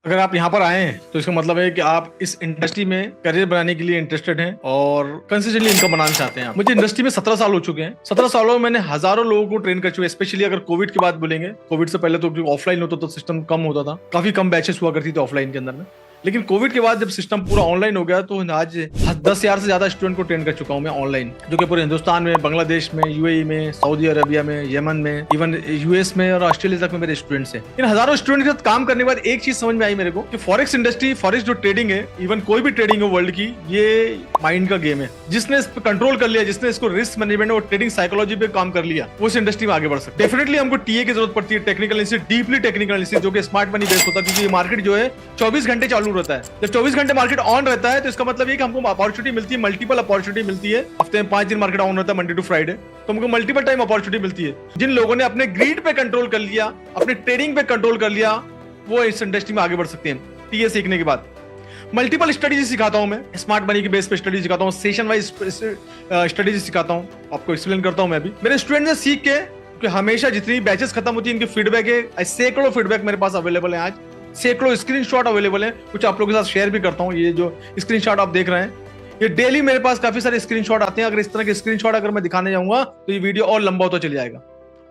अगर आप यहाँ पर आए हैं तो इसका मतलब है कि आप इस इंडस्ट्री में करियर बनाने के लिए इंटरेस्टेड हैं और कंसिस्टेंटली इनकम बनाना चाहते हैं। मुझे इंडस्ट्री में 17 साल हो चुके हैं। 17 सालों में मैंने हजारों लोगों को ट्रेन कर चुके हैं। स्पेशली अगर कोविड की बात बोलेंगे, कोविड से पहले तो ऑफलाइन होता तो सिस्टम कम होता था, काफी कम बैचेस हुआ करती थी ऑफलाइन के अंदर में। लेकिन कोविड के बाद जब सिस्टम पूरा ऑनलाइन हो गया तो आज 10,000 से ज्यादा स्टूडेंट को ट्रेन कर चुका हूं मैं ऑनलाइन, जो कि पूरे हिंदुस्तान में, बांग्लादेश में, यूएई में, सऊदी अरेबिया में, यमन में, इवन यूएस में और ऑस्ट्रेलिया तक में मेरे स्टूडेंट्स हैं। इन हजारों स्टूडेंट के साथ काम करने के बाद एक चीज समझ में आई मेरे को कि फॉरेक्स इंडस्ट्री, फॉरेक्स जो ट्रेडिंग है, इवन कोई भी ट्रेडिंग है वर्ल्ड की, ये माइंड का गेम है। जिसने इस पर कंट्रोल कर लिया, जिसने इसको रिस्क मैनेजमेंट और ट्रेडिंग साइकोलॉजी पे काम कर लिया, वो इस इंडस्ट्री में आगे बढ़ सकता है। डेफिनेटली हमको टीए की जरूरत पड़ती है, technical analysis, deeply technical analysis, जो कि स्मार्ट मनी बेस्ड होता है, क्योंकि ये मार्केट जो है 24 घंटे चालू रहता है। जब 24 घंटे मार्केट ऑन रहता है तो इसका मतलब ये कि हमको अपॉर्चुनिटी मिलती है, मल्टीपल अपॉर्चुनिटी मिलती है। हफ्ते में 5 दिन मार्केट ऑन रहता है, मंडे टू फ्राइडे, तो हमको मल्टीपल टाइम अपॉर्चुनिटी मिलती है। जिन लोगों ने अपने ग्रीड पे कंट्रोल कर लिया, अपने ट्रेडिंग पे कंट्रोल कर लिया, वो इस इंडस्ट्री में आगे बढ़ सकते हैं टीए सीखने के बाद। मल्टीपल स्ट्रेटेजी सिखाता हूं मैं, स्मार्ट मनी के बेस पे स्टडीज सिखाता हूं, सेशन वाइज स्टडीज सिखाता हूं, आपको एक्सप्लेन करता हूं मैं भी। मेरे स्टूडेंट ने सीख के कि हमेशा जितनी बैचेस खत्म होती है इनकी फीडबैक है, सैकड़ों फीडबैक मेरे पास अवेलेबल है, आज सैकड़ों स्क्रीनशॉट अवेलेबल है, कुछ आप लोगों के साथ शेयर भी करता हूं। ये जो स्क्रीनशॉट आप देख रहे हैं, ये डेली मेरे पास काफी सारे स्क्रीनशॉट आते हैं। अगर इस तरह के स्क्रीनशॉट अगर मैं दिखाने जाऊंगा तो ये वीडियो और लंबा होता चल जाएगा।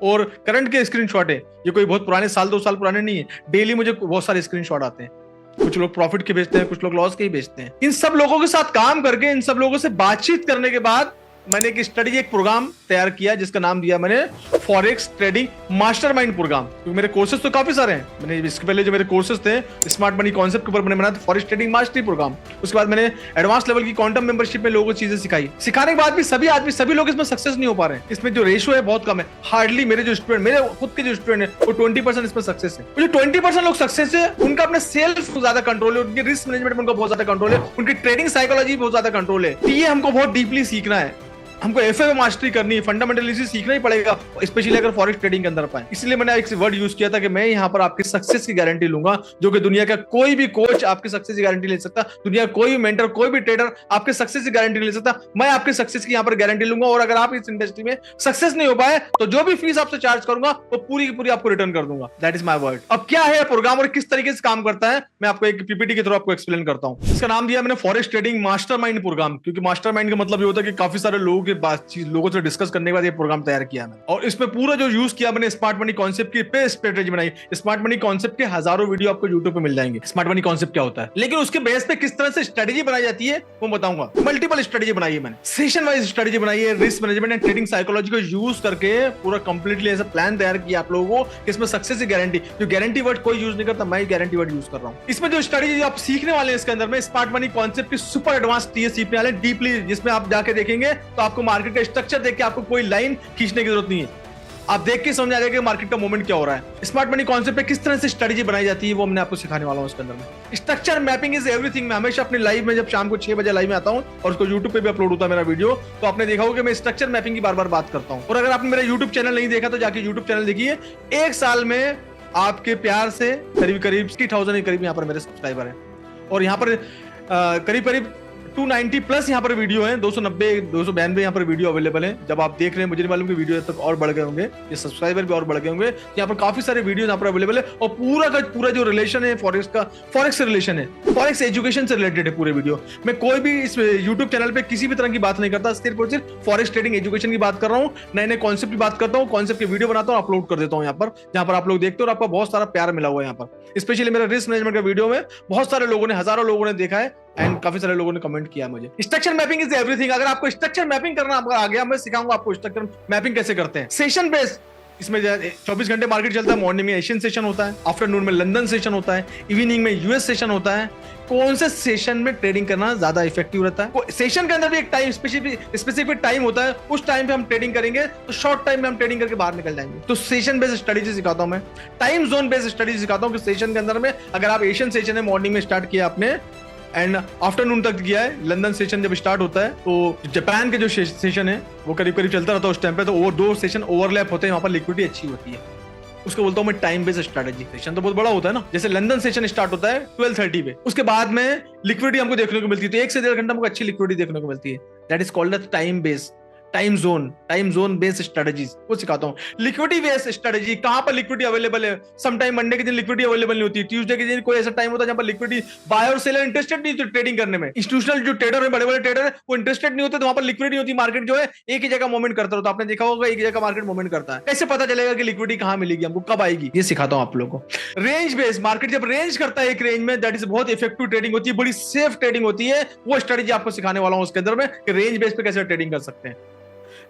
और करंट के स्क्रीनशॉट है, ये कोई बहुत पुराने, साल 2 साल पुराने नहीं है। डेली मुझे बहुत सारे स्क्रीनशॉट आते हैं। कुछ लोग प्रॉफिट के बेचते हैं, कुछ लोग लॉस के ही बेचते हैं। इन सब लोगों के साथ काम करके, इन सब लोगों से बातचीत करने के बाद मैंने एक स्टडी, एक प्रोग्राम तैयार किया जिसका नाम दिया मैंने फॉरेक्स ट्रेडिंग मास्टरमाइंड प्रोग्राम। क्योंकि मेरे कोर्सेज तो काफी सारे हैं। मैंने इसके पहले जो मेरे कोर्सेज थे स्मार्ट मनी कॉन्सेप्ट के ऊपर मैंने बनाया था फॉरेक्स ट्रेडिंग मास्टरी प्रोग्राम। उसके बाद मैंने एडवांस लेवल की क्वांटम मेंबरशिप में लोगों को चीजें सिखाई। सिखाने के बाद भी सभी लोग इसमें सक्सेस नहीं हो पा रहे हैं। इसमें जो रेशियो है बहुत कम है। हार्डली मेरे जो स्टूडेंट, मेरे खुद के जो स्टूडेंट है, वो 20% इसमें सक्सेस है। जो 20% लोग सक्सेस है, उनका अपने सेल्फ को ज्यादा कंट्रोल है, उनके रिस्क मैनेजमेंट में उनका बहुत ज्यादा कंट्रोल है, उनकी ट्रेडिंग साइकोलॉजी बहुत ज्यादा कंट्रोल है। तो ये हमको बहुत डीपली सीखना है। हमको एफए में मास्टरी करनी है, फंडामेंटल सीखना ही पड़ेगा, स्पेशली अगर फॉरेक्स ट्रेडिंग के अंदर पाए। इसलिए मैंने एक वर्ड यूज किया था कि मैं यहाँ पर आपकी सक्सेस की गारंटी लूंगा, जो कि दुनिया का कोई भी कोच आपकी सक्सेस की गारंटी ले सकता, दुनिया का कोई भी मेंटर, कोई भी ट्रेडर आपके सक्सेस की गारंटी ले सकता। मैं आपके सक्सेस की यहाँ पर गारंटी लूंगा। और अगर आप इस इंडस्ट्री में सक्सेस नहीं हो पाए तो जो भी फीस आपसे चार्ज करूंगा वो पूरी की पूरी आपको रिटर्न कर दूंगा। That is my word. अब क्या है प्रोग्राम और किस तरीके से काम करता है, मैं आपको एक पीपीटी के थ्रू आपको एक्सप्लेन करता हूँ। इसका नाम दिया मैंने फॉरेक्स ट्रेडिंग मास्टरमाइंड प्रोग्राम, क्योंकि मास्टरमाइंड का मतलब ये होता है कि काफी सारे लोगों के बातचीत से डिस्कस करने के बाद ये प्रोग्राम तैयार किया मैंने। और इसमें पूरा जो यूज किया मैंने स्मार्ट मनी कॉन्सेप्ट की पे स्ट्रेटेजी बनाई। स्मार्ट मनी कॉन्सेप्ट के हजारों वीडियो आपको यूट्यूब पे मिल जाएंगे, स्मार्ट मनी कॉन्सेप्ट क्या होता है। लेकिन उसके बेस पे किस तरह से स्ट्रेटेजी बनाई जाती है वो बताऊंगा। मल्टीपल स्ट्रेटेजी बनाई है मैंने, सेशन वाइज स्ट्रेटेजी बनाई है, risk management and trading psychology को यूज करके पूरा कंप्लीटली ऐसा प्लान तैयार किया आप लोगों को, इसमें सक्सेस की गारंटी। जो गारंटी वर्ड कोई यूज नहीं करता, मैं गारंटी वर्ड यूज कर रहा हूँ। इसमें जो स्ट्रेटेजी आप सीखने वाले हैं इसके अंदर में स्मार्ट मनी कॉन्सेप्ट की सुपर एडवांस टीए सीखने वाले डीपली, जिसमें आप जाके देखेंगे तो आपको मार्केट का स्ट्रक्चर देख के आपको कोई लाइन खींचने की जरूरत नहीं है। आप देख के समझ आ जाएगा कि मार्केट का मूवमेंट क्या हो रहा है। स्मार्ट मनी कॉन्सेप्ट पे किस तरह से स्ट्रेटजी बनाई जाती है वो मैं आपको सिखाने वाला हूं इसके अंदर में। Structure mapping is everything. मैं हमेशा अपनी लाइव में, जब शाम को 6 बजे लाइव में आता हूं और उसको यूट्यूब पे भी अपलोड होता है मेरा वीडियो, तो आपने देखा होगा कि मैं स्ट्रक्चर मैपिंग की बार बार बात करता हूं। और अगर आपने मेरा यूट्यूब चैनल नहीं देखा तो जाके यूट्यूब चैनल देखिए। 1 साल में आपके प्यार से करीब 60,000 के करीब यहाँ पर मेरे सब्सक्राइबर है। और यहाँ पर करीब 290 प्लस यहाँ पर वीडियो है, 292 यहाँ पर वीडियो अवेलेबल है। जब आप देख रहे हैं, मुझे नहीं मालूम कि वीडियो तक और बढ़ गए होंगे, ये सब्सक्राइबर भी और बढ़ गए होंगे। यहाँ पर काफी सारे वीडियो यहाँ पर अवेलेबल है। और पूरा का पूरा जो रिलेशन है फॉरेक्स का, फॉरेक्स से रिलेशन है, फॉरेक्स एजुकेशन से रिलेटेड है पूरे वीडियो। मैं कोई भी इस यूट्यूब चैनल पे किसी भी तरह की बात नहीं करता, सिर्फ और सिर्फ फॉरेक्स ट्रेडिंग एजुकेशन की बात कर रहा हूँ। नए नए कॉन्सेप्ट की बात करता हूँ, कॉन्सेप्ट के वीडियो बनाता हूँ, अपलोड कर देता हूँ यहाँ पर, जहाँ पर आप लोग देखते हो और आपका बहुत सारा प्यार मिला हुआ है यहाँ पर। स्पेशली मेरा रिस्क मैनेजमेंट का वीडियो में बहुत सारे लोगों ने, हजारों लोगों ने देखा है एंड काफी सारे लोगों ने कमेंट किया मुझे। Structure mapping is everything. अगर आपको स्ट्रक्चर मैपिंग करना आ गया, मैं सिखाऊंगा आपको स्ट्रक्चर मैपिंग कैसे करते हैं। सेशन बेस्ड, इसमें 24 घंटे मार्केट चलता है। मॉर्निंग में एशियन सेशन होता है, आफ्टरनून में लंदन सेशन होता है, इवनिंग में यूएस सेशन होता है। कौन से सेशन में ट्रेडिंग करना ज्यादा इफेक्टिव रहता है। सेशन के अंदर भी एक टाइम, स्पेसिफिक टाइम होता है, उस टाइम पे हम ट्रेडिंग करेंगे तो शॉर्ट टाइम में हम ट्रेडिंग करके बाहर निकल जाएंगे। तो सेशन बेस्ड स्टडीज सिखाता हूं मैं, टाइम जोन बेस्ड स्टडीज सिखाता हूं कि सेशन के अंदर में अगर आप एशियन सेशन है, मॉर्निंग में स्टार्ट किया आपने एंड आफ्टरनून तक गया है, लंदन सेशन जब स्टार्ट होता है तो जापान के जो सेशन है वो करीब करीब चलता रहता है उस टाइम पे, तो वो 2 सेशन ओवरलैप होते हैं, वहां पर लिक्विडिटी अच्छी होती है। उसको बोलता हूं मैं टाइम बेस्ड स्ट्रेटजी। सेशन तो बहुत बड़ा होता है ना, जैसे लंदन सेशन स्टार्ट होता है 12:30 पे, उसके बाद में लिक्विडिटी हमको देखने को मिलती है, तो 1 से 1.5 घंटा हमको अच्छी लिक्विडिटी देखने को मिलती है। That is called the time based time zone based strategies वो सिखाता हूँ। लिक्विडिटी बेस्ड स्ट्रेटजी, कहां पर लिक्विडिटी अवेलेबल है। सम टाइम मंडे के दिन लिक्विडिटी अवेलेबल नहीं होती, ट्यूसडे के दिन कोई ऐसा टाइम होता है जहां पर लिक्विडिटी बाय और सेलर इंटरेस्टेड नहीं होती ट्रेडिंग करने में। इंस्टीट्यूशनल जो ट्रेडर है, बड़े बड़े ट्रेडर है, वो इंटरेस्टेड नहीं होते, तो वहां पर लिक्विडिटी होती, मार्केट जो है एक ही जगह मूवमेंट करता रहता है। आपने देखा होगा एक जगह मार्केट मूवमेंट करता है, कैसे पता चलेगा कि लिक्विडिटी कहां मिलेगी हमको, कब आएगी, ये सिखाता हूं आप लोगों को। रेंज बेस्ड मार्केट जब रेंज करता है एक रेंज में, दैट इज बहुत इफेक्टिव ट्रेडिंग होती है, बड़ी सेफ ट्रेडिंग होती है। वो स्ट्रेटजी आपको सिखाने वाला हूं उसके अंदर में कि रेंज बेस पे कैसे ट्रेडिंग कर सकते हैं।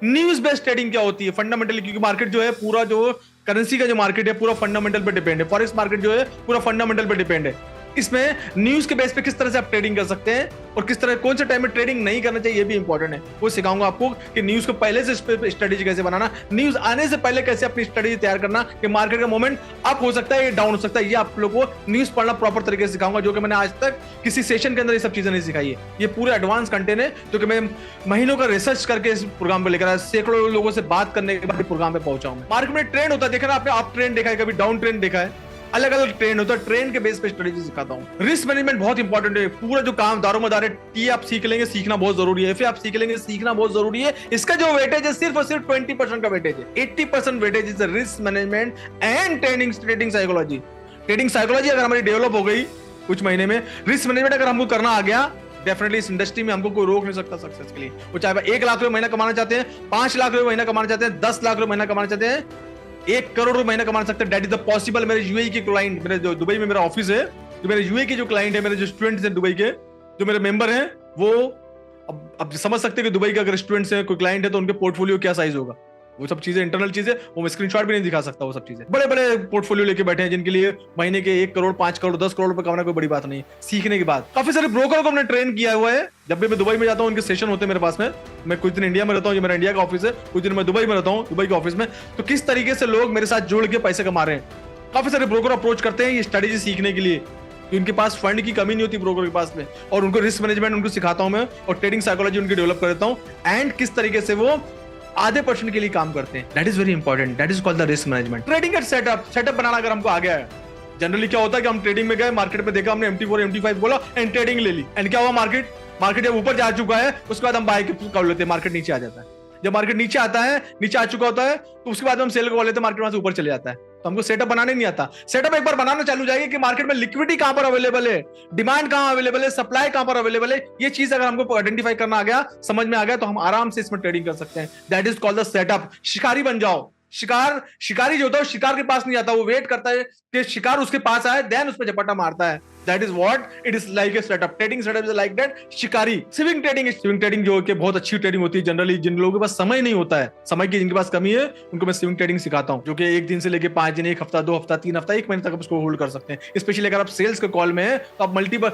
न्यूज बेस्ड ट्रेडिंग क्या होती है, फंडामेंटली, क्योंकि मार्केट जो है पूरा जो करेंसी का जो मार्केट है पूरा फंडामेंटल पे डिपेंड है, फॉरेक्स मार्केट जो है पूरा फंडामेंटल पे डिपेंड है। इसमें न्यूज के बेस पे किस तरह से आप ट्रेडिंग कर सकते हैं और किस तरह कौन से टाइम में ट्रेडिंग नहीं करना चाहिए, ये भी इंपॉर्टेंट है। वो सिखाऊंगा आपको कि न्यूज को पहले से स्ट्रेटेजी कैसे बनाना, न्यूज आने से पहले कैसे अपनी स्ट्रेटेजी तैयार करना कि मार्केट का मोमेंट अप हो सकता है या डाउन हो सकता है। ये आप लोगों को न्यूज पढ़ना प्रॉपर तरीके से सिखाऊंगा, जो कि मैंने आज तक किसी सेशन के अंदर ये सब चीजें नहीं सिखाई है। ये पूरे एडवांस कंटेंट है जो कि मैं महीनों का रिसर्च करके इस प्रोग्राम पर लेकर आया, सैकड़ों लोगों से बात करने के बाद प्रोग्राम पे पहुंचा हूं। मार्केट में ट्रेंड होता है, देखा ना आपने, अप ट्रेंड देखा है, कभी डाउन ट्रेंड देखा है, अलग अलग ट्रेंड होता है, ट्रेंड के बेस पे स्ट्रेटजी सिखाता हूं। रिस्क मैनेजमेंट बहुत इंपॉर्टेंट है, पूरा जो काम दारोमदार है, टी आप सीख लेंगे, सीखना बहुत जरूरी है, फिर आप सीख लेंगे, सीखना बहुत जरूरी है। इसका जो वेटेज है सिर्फ और सिर्फ 20% का वेटेज है, 80% weightage is risk management and trading psychology. Trading psychology अगर हमारी डेवलप हो गई कुछ महीने में, रिस्क मैनेजमेंट अगर हमको करना आ गया, डेफिनेटली इस इंडस्ट्री में हमको कोई रोक नहीं सकता सक्सेस के लिए। वो चाहे 1 लाख रुपए महीना कमाना चाहते हैं, 5 लाख रुपए महीना कमाना चाहते हैं, 10 लाख रुपए महीना कमाना चाहते हैं, 1 करोड़ रुपए महीना कमा सकते हैं, दैट इज द पॉसिबल। मेरे यूएई के क्लाइंट, मेरे जो दुबई में मेरा ऑफिस है, जो मेरे यूएई के जो क्लाइंट है, मेरे जो स्टूडेंट्स हैं दुबई के, जो मेरे मेंबर हैं, वो अब समझ सकते हैं कि दुबई के अगर स्टूडेंट्स हैं, कोई क्लाइंट है, तो उनके पोर्टफोलियो क्या साइज होगा। वो सब चीजें इंटरनल चीजें, वो मैं स्क्रीनशॉट भी नहीं दिखा सकता। वो सब चीजें बड़े बड़े पोर्टफोलियो लेके बैठे हैं, जिनके लिए महीने के 1 करोड़, 5 करोड़, 10 करोड़ रुपए कमाना कोई बड़ी बात नहीं। सीखने के बाद काफी सारे ब्रोकर को हमने ट्रेन किया हुआ है। जब भी मैं दुबई में जाता हूँ, उनके सेशन होते हैं मेरे पास में, मैं कुछ दिन इंडिया में रहता हूँ, ये मेरा इंडिया का ऑफिस है, कुछ दिन मैं दुबई में रहता हूँ, दुबई के ऑफिस में, तो किस तरीके से लोग मेरे साथ जुड़ के पैसे कमा रहे हैं। काफी सारे ब्रोकर अप्रोच करते हैं ये स्ट्रेटेजी सीखने के लिए, उनके पास फंड की कमी नहीं होती ब्रोकर के पास में, और उनको रिस्क मैनेजमेंट उनको सिखाता हूं मैं, और ट्रेडिंग साइकोलॉजी उनकी डेवलप कर देता हूं, एंड किस तरीके से वो आधे % के लिए काम करते हैं। That is very important, that is called the risk management. Trading का सेटअप बनाना अगर हमको आ गया है, जनरली क्या होता है कि हम ट्रेडिंग में गए, मार्केट में देखा, हमने MT4 MT5 बोला एंड ट्रेडिंग ले ली, एंड क्या हुआ, मार्केट जब ऊपर जा चुका है, उसके बाद हम बाय कर लेते हैं, मार्केट नीचे आ जाता है। जब मार्केट नीचे आता है, नीचे आ चुका होता है, तो उसके बाद हम सेल कर लेते हैं, मार्केट वहां से ऊपर चले जाता है। तो हमको सेटअप बनाने नहीं आता। सेटअप एक बार बनाना चालू जाएगी कि मार्केट में लिक्विडिटी कहां पर अवेलेबल है, डिमांड कहां अवेलेबल है, सप्लाई कहां पर अवेलेबल है, ये चीज अगर हमको आइडेंटिफाई करना आ गया, समझ में आ गया, तो हम आराम से इसमें ट्रेडिंग कर सकते हैं। That is called the setup. शिकारी बन जाओ। शिकारी जो होता है शिकार के पास नहीं आता, वो वेट करता है कि शिकार उसके पास आए, देन उस पर झपट्टा मारता है। That is what it is like a setup. Trading setup is like that शिकारी। स्विंग ट्रेडिंग जो कि बहुत अच्छी ट्रेडिंग होती है, जनरली जिन लोगों के पास समय नहीं होता है, समय की जिनके पास कमी है, उनको मैं स्विंग ट्रेडिंग सिखाता हूं, जो कि 1 दिन से लेके 5 दिन, 1 हफ्ता, 2 हफ्ता, 3 हफ्ता, 1 महीने तक आप उसको होल्ड कर सकते हैं। स्पेशली अगर आप सेल्स के कॉल में है, तो आप मल्टीपल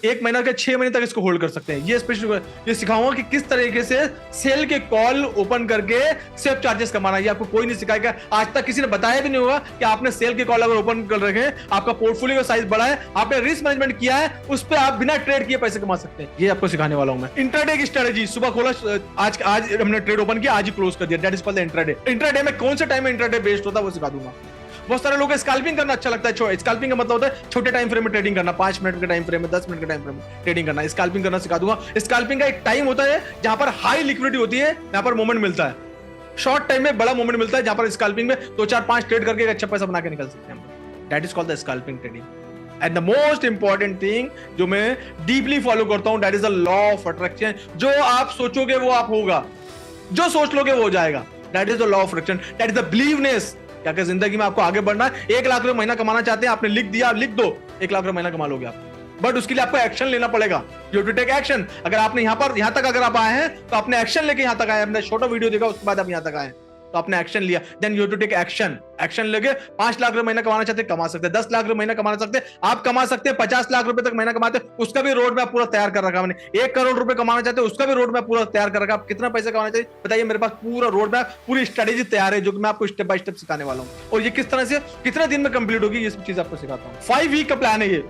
1 महीना के 6 महीने तक इसको होल्ड कर सकते हैं। ये स्पेशली ये सिखाऊंगा कि किस तरीके से सेल के कॉल ओपन करके सेफ चार्जेस कमाना। ये आपको कोई नहीं सिखाएगा, आज तक किसी ने बताया भी नहीं होगा कि आपने सेल के कॉल अगर ओपन कर रखे, आपका पोर्टफोलियो का साइज बड़ा है, आपने रिस्क मैनेजमेंट किया है, उस पर आप बिना ट्रेड किए पैसे कमा सकते हैं। ये आपको सिखाने वाला हूं मैं। इंट्राडे की स्ट्रेटजी, सुबह खोला, आज हमने ट्रेड ओपन किया, आज ही क्लोज कर दिया, that is called the intraday. Intraday में कौन से टाइम में इंट्राडे बेस्ड होता है वो सिखा दूंगा। बहुत सारे लोगों को स्कैल्पिंग करना अच्छा लगता है। स्कैल्पिंग का मतलब होता है छोटे टाइम फ्रेम में ट्रेडिंग करना, 5 मिनट के टाइम फ्रेम में, 10 मिनट के टाइम फ्रेम में ट्रेडिंग करना। स्कैल्पिंग करना सिखा दूंगा। स्कैल्पिंग का एक टाइम होता है जहां पर हाई लिक्विडिटी होती है, जहां पर मोमेंट मिलता है, शॉर्ट टाइम में बड़ा मोमेंट मिलता है, जहां पर स्कैल्पिंग में 2 4 5 ट्रेड करके एक अच्छा पैसा बना के निकल सकते हैं। That is called the scalping trading. And the most important thing जो मैं डीपली फॉलो करता हूं, that is the law of attraction. जो आप सोचोगे वो आप होगा, जो सोच लोगे वो हो जाएगा। That is the law of attraction, that is the believeness. क्या क्या जिंदगी में आपको आगे बढ़ना है, 1 लाख रुपए महीना कमाना चाहते हैं, आपने लिख दिया, लिख दो, 1 लाख रुपए महीना कमा लोगे आप, बट उसके लिए आपको एक्शन लेना पड़ेगा। You to take action. अगर आपने यहां तक अगर आप आए हैं, तो आपने एक्शन लेके यहां तक आए, हमने छोटा वीडियो देखा, उसके बाद आप यहां तक आए, तो आपने एक्शन लिया, then you to take action. Action लेके 5 लाख रुपए महीना कमाना चाहते हैं, कमा सकते हैं, 10 लाख रुपए महीना कमाना सकते हैं, आप कमा सकते हैं, 50 लाख रुपए तक महीना कमाते हैं, उसका भी रोड मैप पूरा तैयार कर रखा मैंने। 1 करोड़ रुपए कमाना चाहते हैं, उसका भी रोड मैप पूरा तैयार कर रखा। आप कितना पैसा कमाना चाहिए बताइए, मेरे पास पूरा रोड मैप, पूरी स्ट्रेटेजी तैयार है, जो कि मैं आपको स्टेप बाय स्टेप सिखाने वाला हूं। और ये किस तरह से कितने दिन में कंप्लीट होगी, ये सब चीज आपको सिखाता हूं। 5 वीक का प्लान है ये,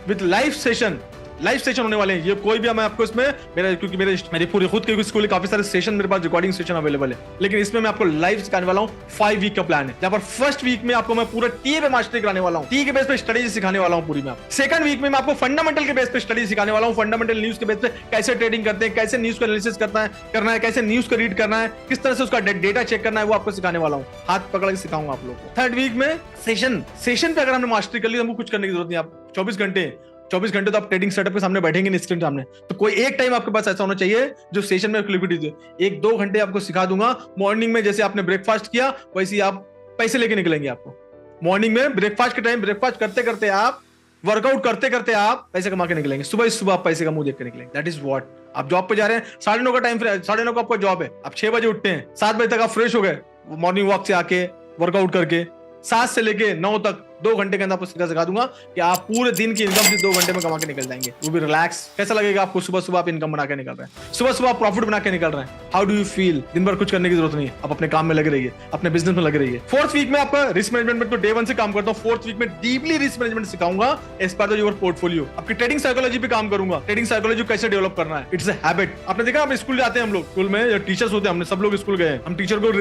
with live session, live session होने वाले हैं। ये कोई भी मैं आपको इसमें क्योंकि मेरी पूरी खुद की स्कूल काफी सारे सेशन मेरे पास रिकॉर्डिंग सेशन अवेलेबल है, लेकिन इसमें मैं आपको लाइव सिखाने वाला हूँ। 5 वीक का प्लान है, जहां पर फर्स्ट वीक में आपको मैं पूरा टी पे मास्टरी कराने वाला हूँ, टी के बेस पे स्टडी सिखाने वाला हूँ पूरी में। सेकंड वीक में मैं आपको फंडामेंटल के बेस पे स्टडी सिखाने वाला हूँ, फंडामेंटल न्यूज के बेस पे कैसे ट्रेडिंग करते हैं, कैसे न्यूज को एनालिसिस करना है, कैसे न्यूज को रीड करना है, किस तरह से उसका डेटा चेक करना है, वो आपको सिखाने वाला हूँ। हाथ पकड़ के सिखाऊंगा आप लोगों को। थर्ड वीक में सेशन पे अगर हमने मास्टरी कर ली तो हमको कुछ करने की जरूरत नहीं। आप 24 घंटे तो आप ट्रेडिंग सेटअप के सामने बैठेंगे नहीं, स्क्रीन सामने, तो कोई एक टाइम आपके पास ऐसा होना चाहिए जो सेशन में क्लिपिटी दे। 1-2 घंटे आपको सिखा दूंगा। मॉर्निंग में जैसे आपने ब्रेकफास्ट किया वैसे ही आप पैसे लेके निकलेंगे। आपको मॉर्निंग में ब्रेकफास्ट के टाइम ब्रेकफास्ट करते करते आप वर्कआउट करते करते आप पैसे कमा के निकलेंगे। सुबह आप पैसे का मुंह देख के निकलेंगे। That is what. आप जॉब पे जा रहे हैं, 9:30 का टाइम, 9:30 का आपका जॉब है, आप 6 बजे उठते हैं, 7 बजे तक आप फ्रेश हो गए मॉर्निंग वॉक से आके, वर्कआउट करके, 7 से लेके 9 तक 2 घंटे के अंदर आपको सिखा दूंगा कि आप पूरे दिन की इनकम 2 घंटे में कमा के निकल जाएंगे। वो भी रिलैक्स। कैसा लगेगा आपको? सुबह आप इनकम बना के निकल रहे हैं, सुबह आप प्रॉफिट बना के निकल रहे हैं। How do you feel? दिन भर कुछ करने की जरूरत नहीं है, आप अपने काम में लगे रहिए, अपने बिजनेस में लगे रहिए। 4th वीक में आपका रिस्क मैनेजमेंट में तो डे 1 से काम करता हूँ। 4th वीक में डीपली रिस्क मैनेजमेंट सिखाऊंगा as part of your portfolio. आपकी ट्रेडिंग साइकोलॉजी पे काम करूंगा। ट्रेडिंग साइकोलॉजी कैसे डेवलप करना है, इट्स अ हैबिट। आपने देखा, आप स्कूल जाते हैं, हम लोग स्कूल में टीचर्स होते हैं, हमने सब लोग स्कूल गए, हम टीचर को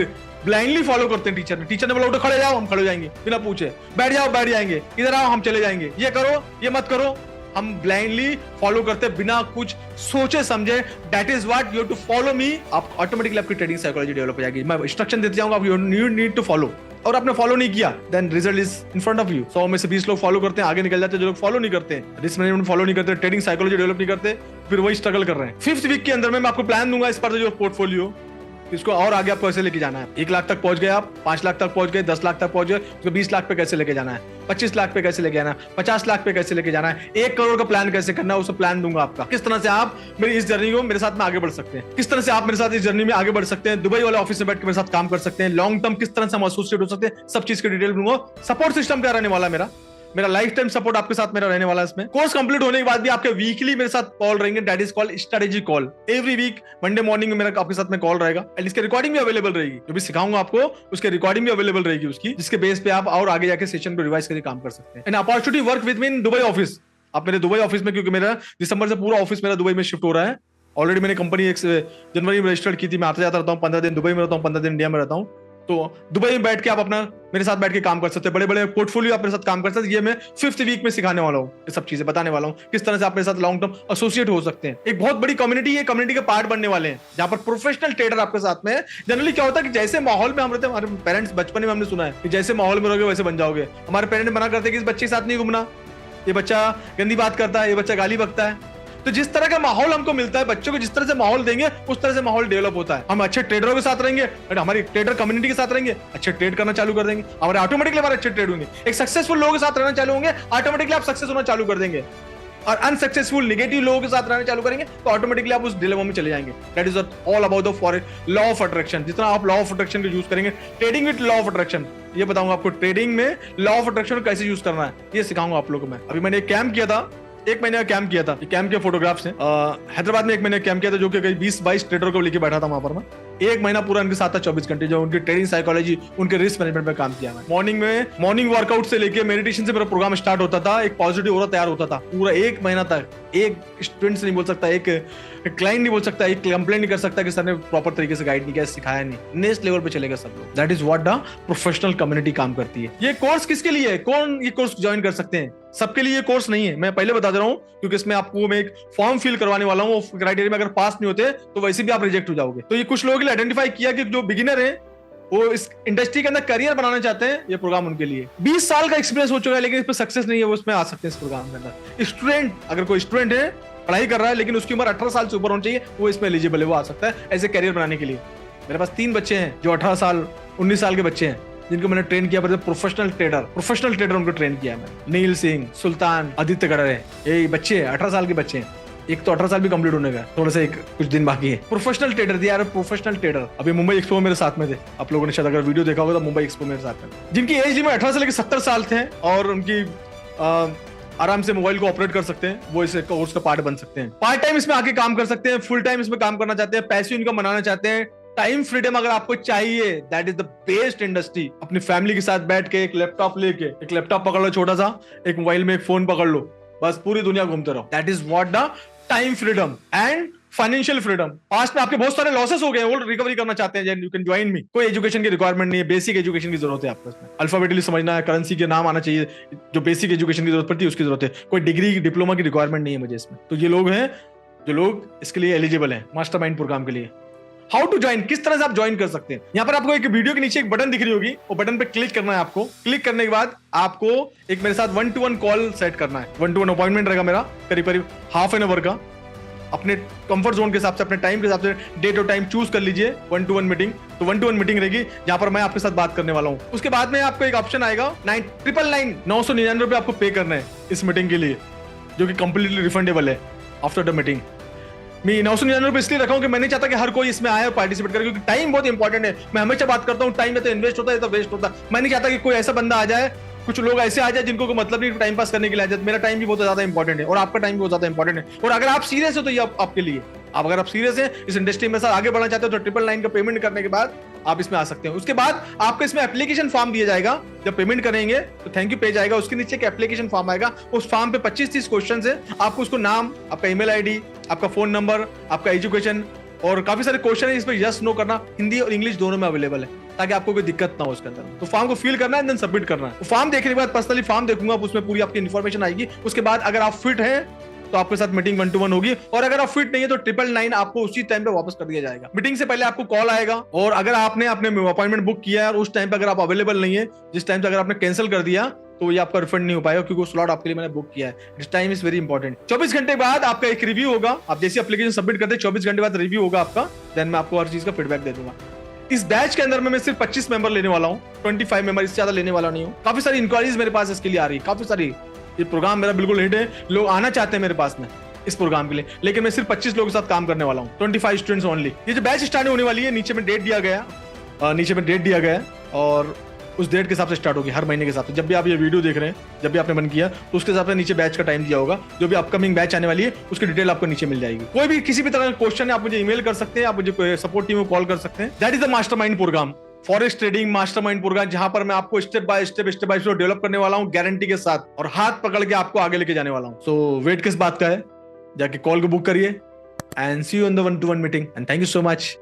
ब्लाइंडली फॉलो करते हैं। टीचर ने बोला उठो खड़े जाओ, हम खड़े जाएंगे बिना पूछे, बैठ जाओ बैठ जाएंगे, इधर आओ हम चले जाएंगे, ये करो ये मत करो, हम ब्लाइंडली फॉलो करते बिना कुछ सोचे समझे। That is what you to follow me. आप ऑटोमेटिकली आपकी ट्रेडिंग साइकोलॉजी डेवलप हो जाएगी। मैं इंस्ट्रक्शन देते जाऊंगा, आप यू नीड टू फॉलो, और आपने फॉलो नहीं किया then result is in front of you. 100 में से 20 लोग फॉलो करते हैं, आगे निकल जाते हैं। जो लोग फॉलो नहीं करते, रिस्क मैनेजमेंट फॉलो नहीं करते, ट्रेडिंग साइकोलॉजी डेवलप नहीं करते, फिर वही स्ट्रगल कर रहे हैं। 5th वीक के अंदर मैं आपको प्लान दूंगा इस पर जो पोर्टफोलियो, इसको और आगे आपको कैसे लेके जाना है। 1 लाख तक पहुंच गए आप, 5 लाख तक पहुंच गए, 10 लाख तक पहुंच गए, उसको 20 लाख पे कैसे लेके जाना है, 25 लाख पे कैसे लेके जाना है, 50 लाख पे कैसे लेके जाना है, 1 करोड़ का प्लान कैसे करना है, उसको प्लान दूंगा आपका। किस तरह से आप मेरी इस जर्नी को मेरे साथ में आगे बढ़ सकते हैं, किस तरह से आप मेरे साथ इस जर्नी में आगे बढ़ सकते हैं, दुबई वाले ऑफिस में बैठ के मेरे साथ काम कर सकते हैं, लॉन्ग टर्म किस तरह से हम एसोसिएट हो सकते हैं, सब चीज की डिटेल दूंगा। सपोर्ट सिस्टम क्या रहने वाला है मेरा लाइफ टाइम सपोर्ट आपके साथ मेरा रहने वाला है इसमें। कोर्स कंप्लीट होने के बाद भी आपके वीकली मेरे साथ कॉल रहेंगे, that is called strategy call. Every week Monday morning में मेरा आपके साथ में कॉल रहेगा, एंड इसके रिकॉर्डिंग भी अवेलेबल रहेगी। जो भी सिखाऊंगा आपको उसके रिकॉर्डिंग भी अवेलेबल रहेगी उसकी, जिसके बेस पे आप और आगे जाके सेशन को रिवाइज करके काम कर सकते हैं। And opportunity work with me in Dubai office. आप मेरे दुबई ऑफिस में, क्योंकि मेरा दिसंबर से पूरा ऑफिस मेरा दुबई में शिफ्ट हो रहा है। ऑलरेडी मैंने कंपनी 1 जनवरी में रजिस्टर्ड की थी। मैं आता जाता रहता हूँ, 15 दिन दुबई में रहता हूँ, 15 दिन इंडिया में रहता हूँ। तो दुबई में बैठ के आप अपना मेरे साथ बैठ के काम कर सकते हैं, बड़े बड़े पोर्टफोलियो आप मेरे साथ काम कर सकते हैं। ये मैं 5th वीक में सिखाने वाला हूँ, ये सब चीजें बताने वाला हूँ, किस तरह से आप मेरे साथ लॉन्ग टर्म एसोसिएट हो सकते हैं। एक बहुत बड़ी कम्युनिटी है, कम्युनिटी के पार्ट बनने वाले हैं, जहां पर प्रोफेशनल ट्रेडर आपके साथ में है। जनरली क्या होता है कि जैसे माहौल में हम रहते हैं, हमारे पेरेंट्स बचपन में हमने सुना है कि जैसे माहौल में रहोगे वैसे बन जाओगे। हमारे पेरेंट्स मना करते हैं कि इस बच्चे के साथ नहीं घूमना, ये बच्चा गंदी बात करता है, ये बच्चा गाली बकता है। तो जिस तरह का माहौल हमको मिलता है, बच्चों को जिस तरह से माहौल देंगे उस तरह से माहौल डेवलप होता है। हम अच्छे ट्रेडरों के साथ रहेंगे, हमारी ट्रेडर कम्युनिटी के साथ रहेंगे, अच्छे ट्रेड करना चालू कर देंगे, हमारे ऑटोमेटिकली हमारे अच्छे ट्रेड होंगे। एक सक्सेसफुल लोगों के साथ रहना चालू होंगे, ऑटोमेटिकली आप सक्सेस होना चालू कर देंगे। और अनसक्सेसफुल नेगेटिव लोगों के साथ रहना चालू करेंगे तो ऑटोमेटिकली आप उस डिलेमा में चले जाएंगे। That is all about the law of attraction. जितना आप लॉ ऑफ अट्रैक्शन को यूज करेंगे, trading with law of attraction, ये बताऊंगा आपको ट्रेडिंग में लॉ ऑफ अट्रैक्शन को कैसे यूज करना है, ये सिखाऊंगा आप लोगों को मैं। अभी मैंने एक कैंप किया था, 1 महीने का कैंप किया था। कैंप के फोटोग्राफ्स हैं। हैदराबाद में 1 महीने कैंप किया था, जो कि कई 20-22 ट्रेडर को लेके बैठा था वहां पर मैं। 1 महीना पूरा उनके साथ था, 24 घंटे, जो उनकी ट्रेडिंग साइकोलॉजी, उनके रिस्क मैनेजमेंट पे काम किया मैं। मॉर्निंग वर्कआउट से लेके मेडिटेशन से मेरा प्रोग्राम स्टार्ट होता था। एक पॉजिटिव ऑरा तैयार होता था पूरा 1 महीना तक। एक स्टूडेंट से नहीं बोल सकता, एक क्लाइंट नहीं बोल सकता, एक कंप्लेंट नहीं कर सकता कि सर ने प्रॉपर तरीके से गाइड नहीं किया, सिखाया नहीं। नेक्स्ट लेवल पे चलेगा सब लोग। That is what the professional community काम करती है। ये कोर्स किसके लिए है? कौन ये कोर्स ज्वाइन कर सकते हैं? सबके लिए ये कोर्स नहीं है, मैं पहले बता दे रहा हूँ, क्योंकि इसमें आपको मैं एक फॉर्म फिल करवाने वाला हूँ। क्राइटेरिया में अगर पास नहीं होते तो वैसे भी आप रिजेक्ट हो जाओगे। तो ये कुछ लोगों के लिए आइडेंटिफाई किया कि जो बिगिनर है, वो इस इंडस्ट्री के अंदर करियर बनाना चाहते हैं, ये प्रोग्राम उनके लिए। 20 साल का एक्सपीरियंस हो चुका है लेकिन इस पर सक्सेस नहीं है, वो इसमें आ सकते हैं इस प्रोग्राम के अंदर। स्टूडेंट, अगर कोई स्टूडेंट है, पढ़ाई कर रहा है लेकिन उसकी उम्र 18 साल से ऊपर होनी चाहिए, वो इसमें एलिजिबल है, वो आ सकता है ऐसे करियर बनाने के लिए। मेरे पास 3 बच्चे हैं जो 18 साल 19 साल के बच्चे हैं, जिनको मैंने ट्रेन किया। प्रोफेशनल ट्रेडर उनको ट्रेन किया मैंने। नील सिंह, सुल्तान, आदित्य गड़रे, ये बच्चे हैं, 18 साल के बच्चे हैं। एक तो 18 साल भी कंप्लीट होने का, थोड़ा सा कुछ दिन बाकी है। प्रोफेशनल ट्रेडर दिया यार, प्रोफेशनल ट्रेडर। अभी मुंबई एक्सपो मेरे साथ में थे, आप लोगों ने शायद अगर वीडियो देखा होगा तो मुंबई एक्सपो मेरे साथ में, जिनकी एज लिमिट 18 से लेकर 70 साल थे और उनकी आराम से मोबाइल को ऑपरेट कर सकते हैं, वो इस कोर्स का पार्ट बन सकते हैं। पार्ट टाइम इसमें आके काम कर सकते हैं, फुल टाइम इसमें काम करना चाहते हैं, पैसिव इनकम बनाना चाहते हैं, टाइम फ्रीडम अगर आपको चाहिए, that is the best industry. अपनी फैमिली के साथ बैठ के एक लैपटॉप लेके, एक लैपटॉप पकड़ लो छोटा सा, एक मोबाइल में एक फोन पकड़ लो, बस पूरी दुनिया घूमते रहो। That is what the time freedom and financial freedom. Past में आपके बहुत सारे लॉसेस हो गए, वो रिकवरी करना चाहते हैं, यू कैन ज्वाइन मी। कोई एजुकेशन की रिक्वायरमेंट नहीं है, बेसिक एजुकेशन की जरूरत है आपको इसमें। अल्फाबेटली समझना है, करेंसी के नाम आना चाहिए, जो बेसिक एजुकेशन की जरूरत पड़ती है उसकी जरूरत है। कोई डिग्री डिप्लोमा की रिक्वायरमेंट नहीं है मुझे इसमें। तो ये लोग हैं जो लोग इसके लिए एलिजिबल हैं मास्टरमाइंड प्रोग्राम के लिए। हाउ टू ज्वाइन, किस तरह से आप ज्वाइन कर सकते हैं। यहाँ पर आपको एक वीडियो के नीचे एक बटन दिख रही होगी, वो बटन पे क्लिक करना है आपको। क्लिक करने के बाद आपको एक मेरे साथ 1-to-1 कॉल सेट करना है। 1-to-1 अपॉइंटमेंट रहेगा मेरा, करीब करीब हाफ एन आवर का। अपने कंफर्ट जोन के हिसाब से, अपने टाइम के हिसाब से डेट और टाइम चूज कर लीजिए। 1-to-1 मीटिंग, तो 1-to-1 मीटिंग रहेगी जहां पर मैं आपके साथ बात करने वाला हूं। उसके बाद में आपको एक ऑप्शन आएगा 999 रुपए आपको पे करना है इस मीटिंग के लिए, जो कि कंप्लीटली रिफंडेबल है आफ्टर द मीटिंग। मैं 999 रुपए इसलिए रखा हूं कि मैं नहीं चाहता कि हर कोई इसमें आए और पार्टिसिपेट करे, क्योंकि टाइम बहुत इंपॉर्टेंट है। मैं हमेशा बात करता हूं टाइम में तो इन्वेस्ट होता है तो वेस्ट होता है। मैं नहीं चाहता कि कोई ऐसा बंदा आ जाए, कुछ लोग ऐसे आ जाए जिनको कोई मतलब नहीं टाइम पास करने के लिए आ जाए। मेरा टाइम भी बहुत ज्यादा इंपॉर्टेंट है और आपका टाइम भी बहुत ज्यादा इंपॉर्टेंट है। और अगर आप सीरियस हो तो ये आपके लिए, अगर आप सीरियस हैं इस इंडस्ट्री में आगे बढ़ना चाहते हो तो 999 का पेमेंट करने के बाद आप इसमें आ सकते हैं। उसके बाद आपको इसमें एप्लीकेशन फॉर्म दिया जाएगा। जब पेमेंट करेंगे तो थैंक यू पेज आएगा, उसके नीचे एक एप्लीकेशन फॉर्म आएगा। उस फॉर्म पे 25-30 क्वेश्चन है। आपको उसको नाम, आपका ईमेल आईडी, आपका फोन नंबर, आपका एजुकेशन और काफी सारे क्वेश्चन है, इसमें यस नो करना। हिंदी और इंग्लिश दोनों में अवेलेबल है ताकि आपको कोई दिक्कत ना हो उसके अंदर। तो फॉर्म को फिल करना है, देन सबमिट करना है। फॉर्म देखने के बाद पर्सनली फॉर्म देखूंगा, उसमें पूरी आपकी इन्फॉर्मेशन आएगी। उसके बाद अगर आप फिट हैं तो आपके साथ मीटिंग 1-to-1 होगी, और अगर आप फिट नहीं है तो 999 आपको उसी टाइम पे वापस कर दिया जाएगा। मीटिंग से पहले आपको कॉल आएगा, और अगर आपने अपने अपॉइंटमेंट बुक किया है और उस टाइम पे अगर आप अवेलेबल नहीं है, जिस टाइम पे अगर आपने कैंसिल कर दिया तो ये आपका रिफंड नहीं हो पाएगा, क्योंकि वो स्लॉट आपके लिए मैंने बुक किया है। This time is very important. 24 घंटे बाद आपका एक रिव्यू होगा। आप जैसे एप्लीकेशन सबमिट करते हैं 24 घंटे बाद रिव्यू होगा आपका, देन मैं आपको हर चीज का फीडबैक दे दूंगा। इस बैच के अंदर में मैं सिर्फ 25 मेंबर लेने वाला हूँ, 25 मेंबर, इससे ज्यादा लेने वाला नहीं हूँ। काफी सारी इंक्वायरीज मेरे पास इसके लिए आ रही है, काफी सारी। ये प्रोग्राम मेरा बिल्कुल हिट है, लोग आना चाहते हैं मेरे पास में इस प्रोग्राम के लिए, लेकिन मैं सिर्फ 25 लोगों के साथ काम करने वाला हूँ, 25 स्टूडेंट्स ओनली। ये जो बैच स्टार्ट होने वाली है, नीचे में डेट दिया गया है, और उस डेट के हिसाब से स्टार्ट होगी, हर महीने के हिसाब से। जब भी आप ये वीडियो देख रहे हैं, जब भी आपने मन किया, तो उसके हिसाब से नीचे बैच का टाइम दिया होगा। जो भी अपकमिंग बैच आने वाली है उसकी डिटेल आपको नीचे मिल जाएगी। कोई भी किसी भी तरह का क्वेश्चन है आप मुझे ईमेल कर सकते हैं, आप मुझे सपोर्ट टीम को कॉल कर सकते हैं। That is the mastermind program, forex trading mastermind program, जहां पर मैं आपको स्टेप बाय स्टेप डेवलप करने वाला हूं, गारंटी के साथ, और हाथ पकड़ के आपको आगे लेके जाने वाला हूं। सो वेट किस बात का है, जाके कॉल को बुक करिए, and see you on the 1-to-1 meeting, and thank you so much.